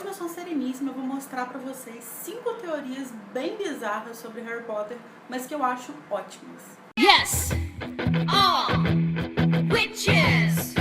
eu sou Sereníssima, eu vou mostrar pra vocês 5 teorias bem bizarras sobre Harry Potter, mas que eu acho ótimas. Yes! All witches!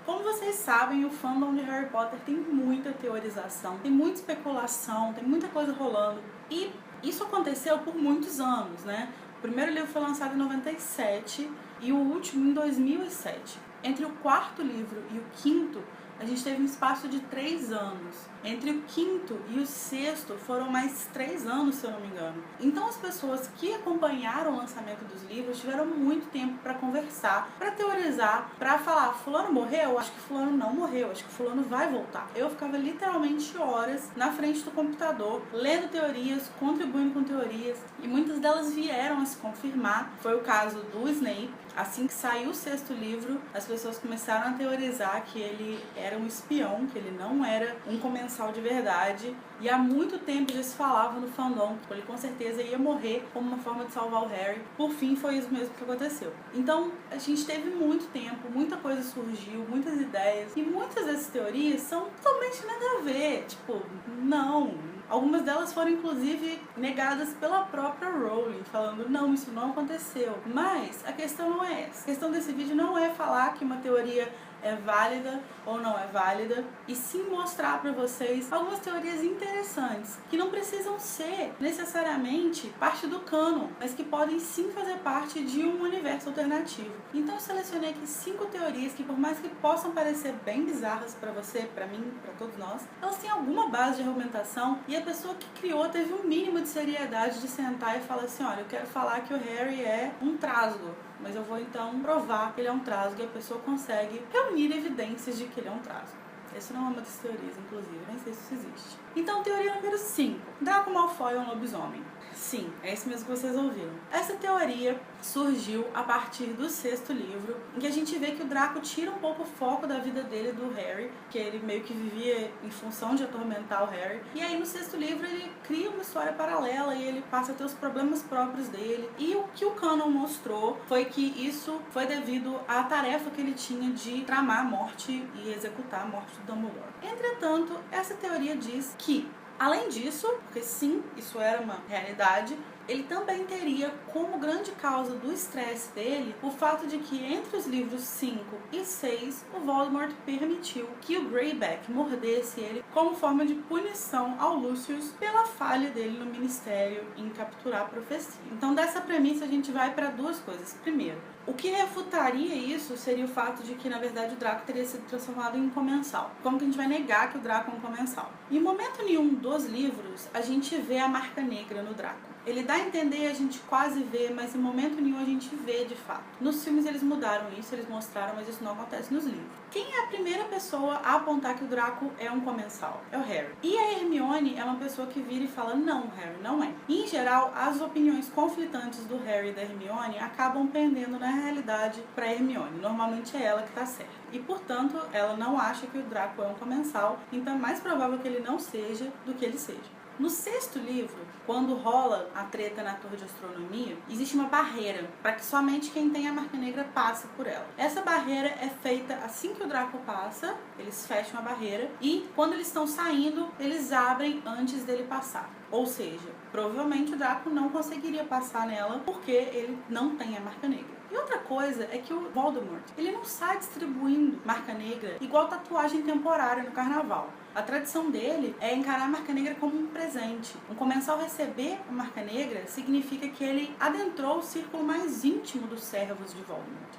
Como vocês sabem, o fandom de Harry Potter tem muita teorização, tem muita especulação, tem muita coisa rolando. E isso aconteceu por muitos anos, né? O primeiro livro foi lançado em 97 e o último em 2007. Entre o quarto livro e o quinto, a gente teve um espaço de 3 anos. Entre o quinto e o sexto foram mais 3 anos, se eu não me engano. Então as pessoas que acompanharam o lançamento dos livros tiveram muito tempo para conversar, para teorizar, para falar: fulano morreu? Acho que fulano não morreu, acho que fulano vai voltar. Eu ficava literalmente horas na frente do computador, lendo teorias, contribuindo com teorias, e muitas delas vieram a se confirmar. Foi o caso do Snape. Assim que saiu o sexto livro, as pessoas começaram a teorizar que ele era um espião, que ele não era um comensal de verdade. E há muito tempo já se falava no fandom que ele com certeza ia morrer como uma forma de salvar o Harry. Por fim, foi isso mesmo que aconteceu. Então, a gente teve muito tempo, muita coisa surgiu, muitas ideias. E muitas dessas teorias são totalmente nada a ver. Tipo, não. Algumas delas foram, inclusive, negadas pela própria Rowling, falando: não, isso não aconteceu. Mas a questão não é essa. A questão desse vídeo não é falar que uma teoria é válida ou não é válida, e sim mostrar para vocês algumas teorias interessantes, que não precisam ser necessariamente parte do canon, mas que podem sim fazer parte de um universo alternativo. Então eu selecionei aqui 5 teorias que, por mais que possam parecer bem bizarras para você, para mim, para todos nós, elas têm alguma base de argumentação, e a pessoa que criou teve um mínimo de seriedade de sentar e falar assim: olha, eu quero falar que o Harry é um trasgo, mas eu vou então provar que ele é um trasgo, e a pessoa consegue reunir evidências de que ele é um trasgo. Essa não é uma das teorias, inclusive, nem sei se isso existe. Então, teoria número 5. Draco Malfoy é um lobisomem. Sim, é isso mesmo que vocês ouviram. Essa teoria surgiu a partir do sexto livro, em que a gente vê que o Draco tira um pouco o foco da vida dele do Harry, que ele meio que vivia em função de atormentar o Harry. E aí no sexto livro ele cria uma história paralela e ele passa a ter os problemas próprios dele. E o que o canon mostrou foi que isso foi devido à tarefa que ele tinha de tramar a morte e executar a morte do Dumbledore. Entretanto, essa teoria diz que, além disso, porque sim, isso era uma realidade, ele também teria como grande causa do estresse dele o fato de que entre os livros 5 e 6 o Voldemort permitiu que o Greyback mordesse ele como forma de punição ao Lucius pela falha dele no Ministério em capturar a profecia. Então dessa premissa a gente vai para 2 coisas. Primeiro, o que refutaria isso seria o fato de que, na verdade, o Draco teria sido transformado em um comensal. Como que a gente vai negar que o Draco é um comensal? Em momento nenhum dos livros, a gente vê a marca negra no Draco. Ele dá a entender, a gente quase vê, mas em momento nenhum a gente vê de fato. Nos filmes eles mudaram isso, eles mostraram, mas isso não acontece nos livros. Quem é a primeira pessoa a apontar que o Draco é um comensal? É o Harry. E a Hermione é uma pessoa que vira e fala: não, Harry, não é. E, em geral, as opiniões conflitantes do Harry e da Hermione acabam pendendo na realidade para Hermione. Normalmente é ela que está certa. E, portanto, ela não acha que o Draco é um comensal, então é mais provável que ele não seja do que ele seja. No sexto livro, quando rola a treta na Torre de Astronomia, existe uma barreira para que somente quem tem a marca negra passe por ela. Essa barreira é feita assim que o Draco passa, eles fecham a barreira, e quando eles estão saindo, eles abrem antes dele passar. Ou seja, provavelmente o Draco não conseguiria passar nela porque ele não tem a marca negra. E outra coisa é que o Voldemort, ele não sai distribuindo marca negra igual tatuagem temporária no carnaval. A tradição dele é encarar a marca negra como um presente. Um comensal receber a marca negra significa que ele adentrou o círculo mais íntimo dos servos de Voldemort.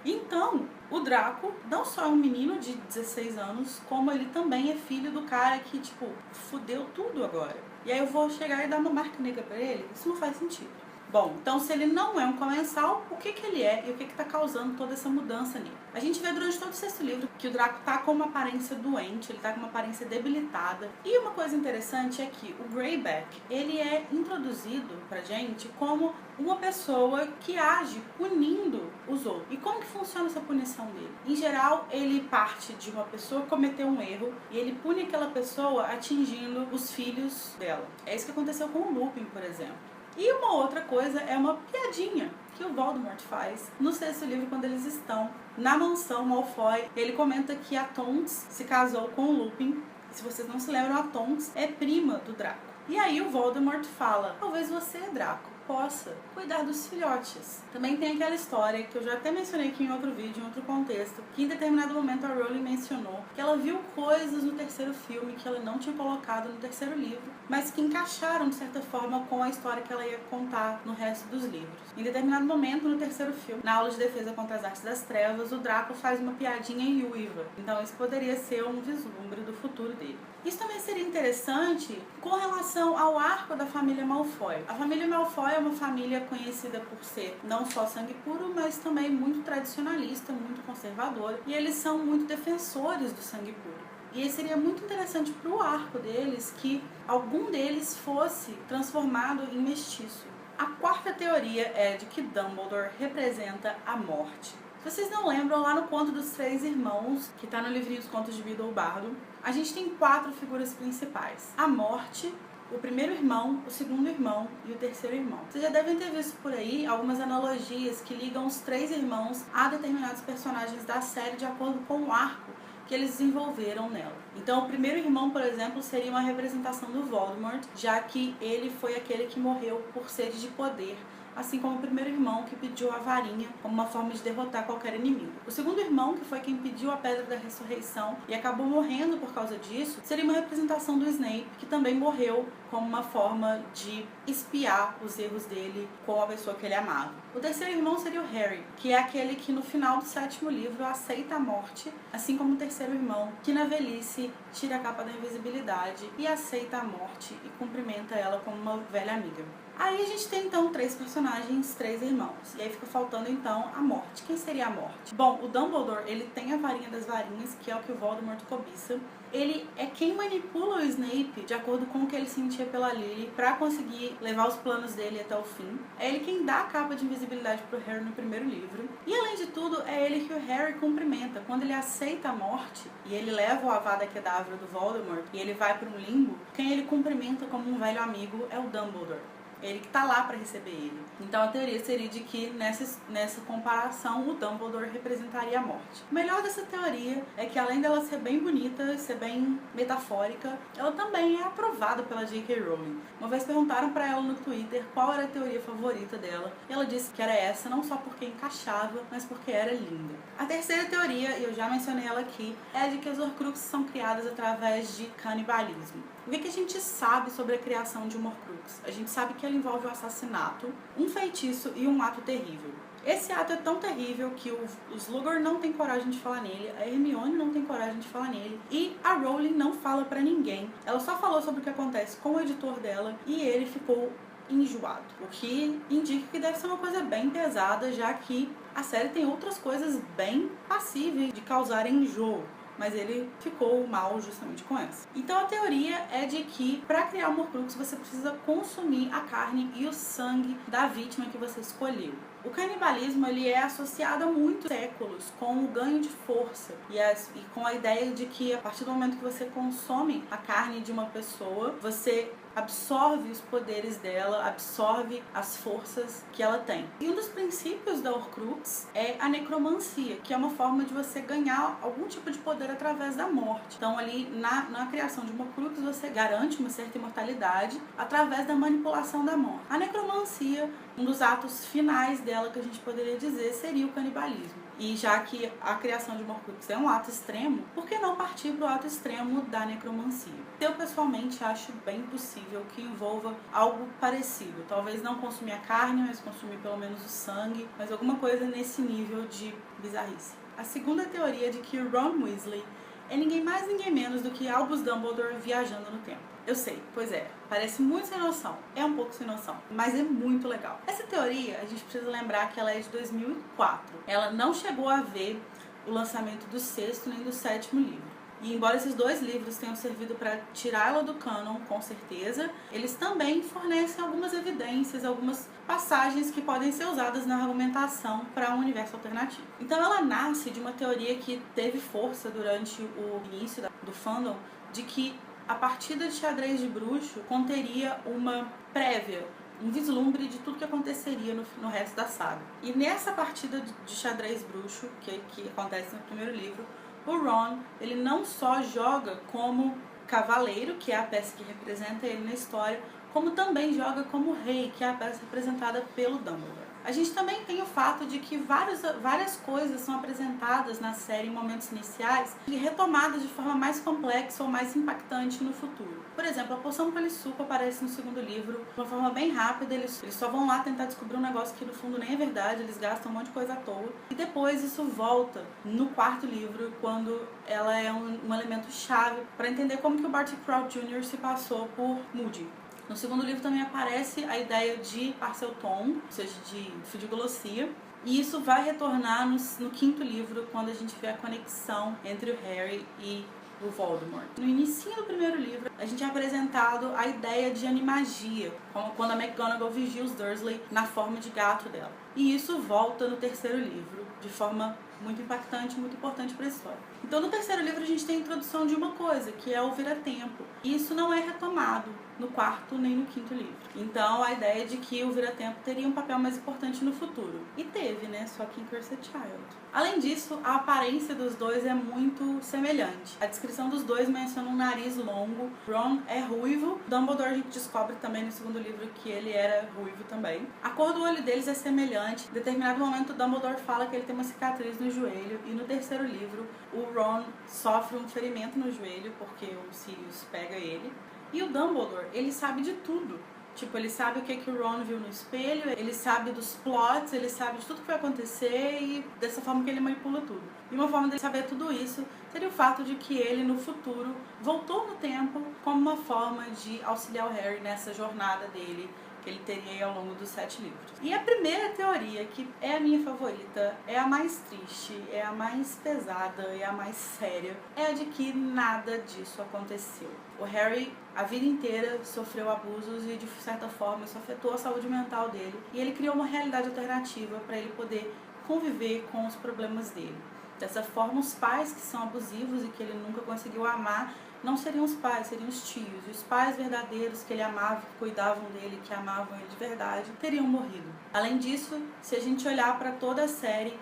Então, o Draco não só é um menino de 16 anos, como ele também é filho do cara que, tipo, fudeu tudo agora. E aí eu vou chegar e dar uma marca negra pra ele? Isso não faz sentido. Bom, então se ele não é um comensal, o que ele é e o que está causando toda essa mudança nele? A gente vê durante todo o sexto livro que o Draco tá com uma aparência doente, ele tá com uma aparência debilitada. E uma coisa interessante é que o Greyback, ele é introduzido pra gente como uma pessoa que age punindo os outros. E como que funciona essa punição dele? Em geral, ele parte de uma pessoa que cometeu um erro e ele pune aquela pessoa atingindo os filhos dela. É isso que aconteceu com o Lupin, por exemplo. E uma outra coisa é uma piadinha que o Voldemort faz no sexto livro, quando eles estão na mansão Malfoy. Ele comenta que a Tonks se casou com o Lupin Se vocês não se lembram, a Tonks é prima do Draco. E aí o Voldemort fala, talvez você, Draco, possa cuidar dos filhotes. Também tem aquela história que eu já até mencionei aqui em outro vídeo, em outro contexto, que em determinado momento a Rowling mencionou que ela viu coisas no terceiro filme que ela não tinha colocado no terceiro livro, mas que encaixaram de certa forma com a história que ela ia contar no resto dos livros. Em determinado momento no terceiro filme, na aula de defesa contra as artes das trevas, o Draco faz uma piadinha em uiva. Então isso poderia ser um vislumbre do futuro dele. Isso também seria interessante com relação ao arco da família Malfoy. A família Malfoy é uma família conhecida por ser não só sangue puro, mas também muito tradicionalista, muito conservadora. E eles são muito defensores do sangue puro. E seria muito interessante para o arco deles que algum deles fosse transformado em mestiço. A quarta teoria é de que Dumbledore representa a morte. Se vocês não lembram, lá no Conto dos Três Irmãos, que está no livrinho dos Contos de Biddle-Bardo, a gente tem 4 figuras principais. A morte, o primeiro irmão, o segundo irmão e o terceiro irmão. Vocês já devem ter visto por aí algumas analogias que ligam os 3 irmãos a determinados personagens da série de acordo com o arco que eles desenvolveram nela. Então, o primeiro irmão, por exemplo, seria uma representação do Voldemort, já que ele foi aquele que morreu por sede de poder, assim como o primeiro irmão que pediu a varinha como uma forma de derrotar qualquer inimigo. O segundo irmão, que foi quem pediu a Pedra da Ressurreição e acabou morrendo por causa disso, seria uma representação do Snape, que também morreu como uma forma de espiar os erros dele com a pessoa que ele amava. O terceiro irmão seria o Harry, que é aquele que no final do 7º livro aceita a morte, assim como o terceiro irmão, que na velhice tira a capa da invisibilidade e aceita a morte e cumprimenta ela como uma velha amiga. Aí a gente tem então 3 personagens, 3 irmãos. E aí fica faltando então a morte. Quem seria a morte? Bom, o Dumbledore, ele tem a varinha das varinhas, que é o que o Voldemort cobiça. Ele é quem manipula o Snape de acordo com o que ele sentia pela Lily pra conseguir levar os planos dele até o fim. É ele quem dá a capa de invisibilidade pro Harry no primeiro livro. E além de tudo, é ele que o Harry cumprimenta. Quando ele aceita a morte e ele leva o Avada Kedavra do Voldemort e ele vai para um limbo, quem ele cumprimenta como um velho amigo é o Dumbledore. Ele que tá lá para receber ele. Então a teoria seria de que nessa comparação o Dumbledore representaria a morte. O melhor dessa teoria é que além dela ser bem bonita, ser bem metafórica, ela também é aprovada pela J.K. Rowling. Uma vez perguntaram para ela no Twitter qual era a teoria favorita dela e ela disse que era essa, não só porque encaixava, mas porque era linda. A terceira teoria, e eu já mencionei ela aqui, é de que as Horcruxes são criadas através de canibalismo. O que a gente sabe sobre a criação de uma Horcrux? A gente sabe que ela envolve o assassinato, um feitiço e um ato terrível. Esse ato é tão terrível que o Slughorn não tem coragem de falar nele, a Hermione não tem coragem de falar nele e a Rowling não fala pra ninguém. Ela só falou sobre o que acontece com o editor dela e ele ficou enjoado, o que indica que deve ser uma coisa bem pesada, já que a série tem outras coisas bem passíveis de causarem enjoo. Mas ele ficou mal justamente com essa. Então a teoria é de que para criar uma Horcrux você precisa consumir a carne e o sangue da vítima que você escolheu. O canibalismo ele é associado há muitos séculos com o ganho de força e com a ideia de que a partir do momento que você consome a carne de uma pessoa, você absorve os poderes dela, absorve as forças que ela tem. E um dos princípios da Horcrux é a necromancia, que é uma forma de você ganhar algum tipo de poder através da morte. Então ali na criação de uma Horcrux você garante uma certa imortalidade através da manipulação da morte. A necromancia, um dos atos finais dela que a gente poderia dizer seria o canibalismo. E já que a criação de uma Horcrux é um ato extremo, por que não partir para o ato extremo da necromancia? Eu pessoalmente acho bem possível que envolva algo parecido. Talvez não consumir a carne, mas consumir pelo menos o sangue, mas alguma coisa nesse nível de bizarrice. A segunda teoria é de que Ron Weasley é ninguém mais ninguém menos do que Albus Dumbledore viajando no tempo. Eu sei, pois é, parece muito sem noção, é um pouco sem noção, mas é muito legal. Essa teoria, a gente precisa lembrar que ela é de 2004. Ela não chegou a ver o lançamento do 6º nem do 7º livro. E embora esses 2 livros tenham servido para tirá-la do cânon, com certeza, eles também fornecem algumas evidências, algumas passagens que podem ser usadas na argumentação para um universo alternativo. Então ela nasce de uma teoria que teve força durante o início do fandom, de que a partida de xadrez de bruxo conteria uma prévia, um vislumbre de tudo que aconteceria no resto da saga. E nessa partida de xadrez bruxo, que acontece no primeiro livro, o Ron, ele não só joga como cavaleiro, que é a peça que representa ele na história, como também joga como rei, que é a peça representada pelo Dumbledore. A gente também tem o fato de que várias coisas são apresentadas na série em momentos iniciais e retomadas de forma mais complexa ou mais impactante no futuro. Por exemplo, a poção Polissuco aparece no segundo livro de uma forma bem rápida, eles só vão lá tentar descobrir um negócio que no fundo nem é verdade, eles gastam um monte de coisa à toa. E depois isso volta no quarto livro, quando ela é um elemento chave para entender como que o Barty Crouch Jr. se passou por Moody. No segundo livro também aparece a ideia de Parselton, ou seja, de fidiglossia, e isso vai retornar no quinto livro, quando a gente vê a conexão entre o Harry e o Voldemort. No início do primeiro livro, a gente é apresentado a ideia de animagia, como quando a McGonagall vigia os Dursley na forma de gato dela. E isso volta no terceiro livro, de forma muito impactante, muito importante para a história. Então, no terceiro livro, a gente tem a introdução de uma coisa, que é o Vira-Tempo. E isso não é retomado no quarto nem no quinto livro. Então, a ideia de que o Vira-Tempo teria um papel mais importante no futuro. E teve, né? Só que em Cursed Child. Além disso, a aparência dos dois é muito semelhante. A descrição dos dois menciona um nariz longo. Ron é ruivo. Dumbledore, a gente descobre também no segundo livro que ele era ruivo também. A cor do olho deles é semelhante. Em determinado momento, Dumbledore fala que ele tem uma cicatriz no joelho. E no terceiro livro, o Ron sofre um ferimento no joelho porque o Sirius pega ele. E o Dumbledore, ele sabe de tudo. Tipo, ele sabe o que o Ron viu no espelho, ele sabe dos plots, ele sabe de tudo que vai acontecer e dessa forma que ele manipula tudo. E uma forma de saber tudo isso seria o fato de que ele, no futuro, voltou no tempo como uma forma de auxiliar o Harry nessa jornada dele, que ele teria aí ao longo dos 7 livros. E a primeira teoria, que é a minha favorita, é a mais triste, é a mais pesada, é a mais séria, é a de que nada disso aconteceu. O Harry, a vida inteira, sofreu abusos e, de certa forma, isso afetou a saúde mental dele. E ele criou uma realidade alternativa para ele poder conviver com os problemas dele. Dessa forma, os pais que são abusivos e que ele nunca conseguiu amar não seriam os pais, seriam os tios. E os pais verdadeiros que ele amava, que cuidavam dele, que amavam ele de verdade, teriam morrido. Além disso, se a gente olhar para toda a série,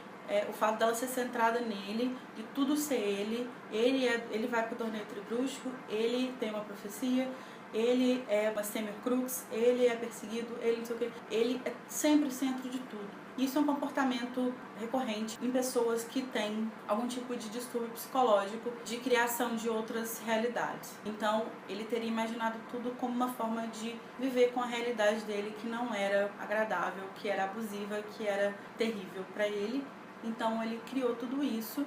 o fato dela ser centrada nele, de tudo ser ele vai pro torneio tribruxo, ele tem uma profecia, ele é uma Semi-Crux, ele é perseguido, ele não sei o que, ele é sempre o centro de tudo. Isso é um comportamento recorrente em pessoas que têm algum tipo de distúrbio psicológico de criação de outras realidades. Então, ele teria imaginado tudo como uma forma de viver com a realidade dele que não era agradável, que era abusiva, que era terrível para ele. Então, ele criou tudo isso.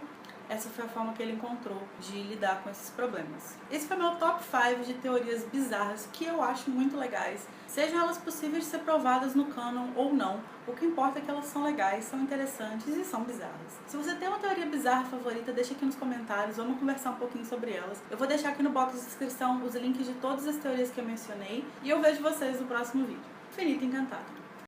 Essa foi a forma que ele encontrou de lidar com esses problemas. Esse foi meu top 5 de teorias bizarras que eu acho muito legais. Sejam elas possíveis de ser provadas no canon ou não, o que importa é que elas são legais, são interessantes e são bizarras. Se você tem uma teoria bizarra favorita, deixa aqui nos comentários, vamos conversar um pouquinho sobre elas. Eu vou deixar aqui no box de descrição os links de todas as teorias que eu mencionei e eu vejo vocês no próximo vídeo. Infinito Encantado!